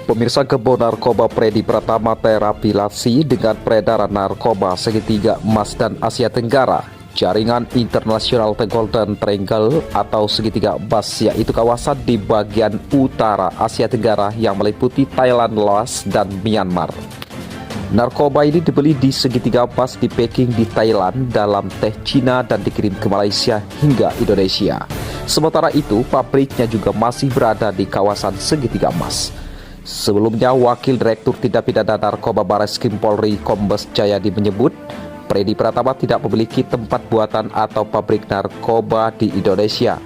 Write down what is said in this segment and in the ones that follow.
Pemirsa, gembong narkoba Freddy Pratama terafiliasi dengan peredaran narkoba segitiga emas dan Asia Tenggara. Jaringan internasional The Golden Triangle atau segitiga emas, yaitu kawasan di bagian utara Asia Tenggara yang meliputi Thailand, Laos, dan Myanmar. Narkoba ini dibeli di segitiga emas di Peking di Thailand dalam teh Cina dan dikirim ke Malaysia hingga Indonesia. Sementara itu, pabriknya juga masih berada di kawasan segitiga emas. Sebelumnya, Wakil Direktur Tindak Pidana Narkoba Barreskrim Polri Kombes Jayadi menyebut, Freddy Pratama tidak memiliki tempat buatan atau pabrik narkoba di Indonesia.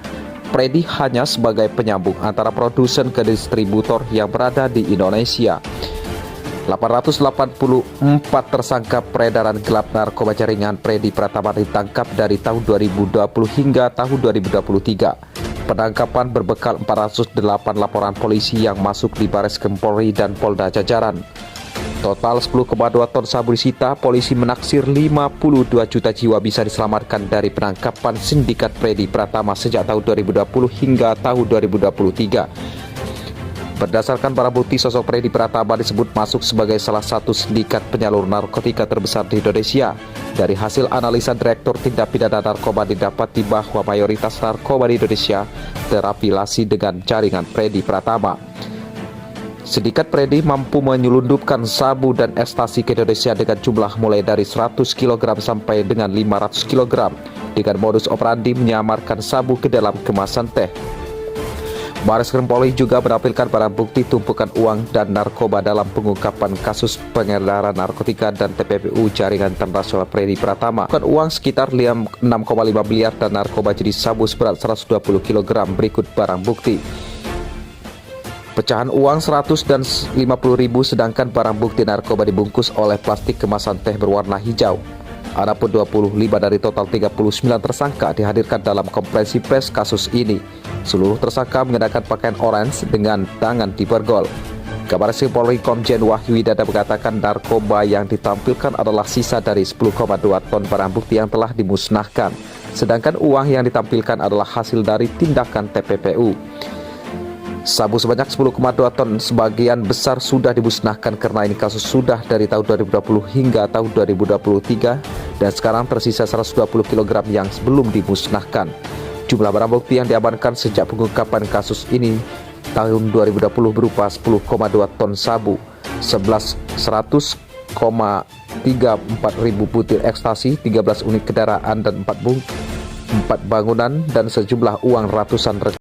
Freddy hanya sebagai penyambung antara produsen ke distributor yang berada di Indonesia. 884 tersangka peredaran gelap narkoba jaringan Freddy Pratama ditangkap dari tahun 2020 hingga tahun 2023. Penangkapan berbekal 408 laporan polisi yang masuk di Barreskrim Polri dan Polda Jajaran. Total 10,2 ton sabu disita, polisi menaksir 52 juta jiwa bisa diselamatkan dari penangkapan sindikat Freddy Pratama sejak tahun 2020 hingga tahun 2023. Berdasarkan barang bukti, sosok Freddy Pratama disebut masuk sebagai salah satu sindikat penyalur narkotika terbesar di Indonesia. Dari hasil analisa Direktur Tindak Pidana Narkoba didapati bahwa mayoritas narkoba di Indonesia terafiliasi dengan jaringan Freddy Pratama. Sindikat Freddy mampu menyelundupkan sabu dan ekstasi ke Indonesia dengan jumlah mulai dari 100 kg sampai dengan 500 kg dengan modus operandi menyamarkan sabu ke dalam kemasan teh. Barreskrim Polri juga menampilkan barang bukti tumpukan uang dan narkoba dalam pengungkapan kasus pengedaran narkotika dan TPPU jaringan internasional Freddy Pratama. Uang sekitar 6,5 miliar dan narkoba jenis sabu seberat 120 kg. Berikut barang bukti. Pecahan uang 100 dan 50 ribu, sedangkan barang bukti narkoba dibungkus oleh plastik kemasan teh berwarna hijau. Adapun 25 dari total 39 tersangka dihadirkan dalam konferensi pers kasus ini. Seluruh tersangka mengenakan pakaian orange dengan tangan diborgol. Kabar Reskrim Polri Komjen Wahyu Widana mengatakan narkoba yang ditampilkan adalah sisa dari 10,2 ton barang bukti yang telah dimusnahkan. Sedangkan uang yang ditampilkan adalah hasil dari tindakan TPPU. Sabu sebanyak 10,2 ton sebagian besar sudah dimusnahkan karena ini kasus sudah dari tahun 2020 hingga tahun 2023 dan sekarang tersisa 120 kg yang belum dimusnahkan. Jumlah barang bukti yang diamankan sejak pengungkapan kasus ini tahun 2020 berupa 10,2 ton sabu, 100,34 ribu butir ekstasi, 13 unit kendaraan dan 4 bangunan dan sejumlah uang ratusan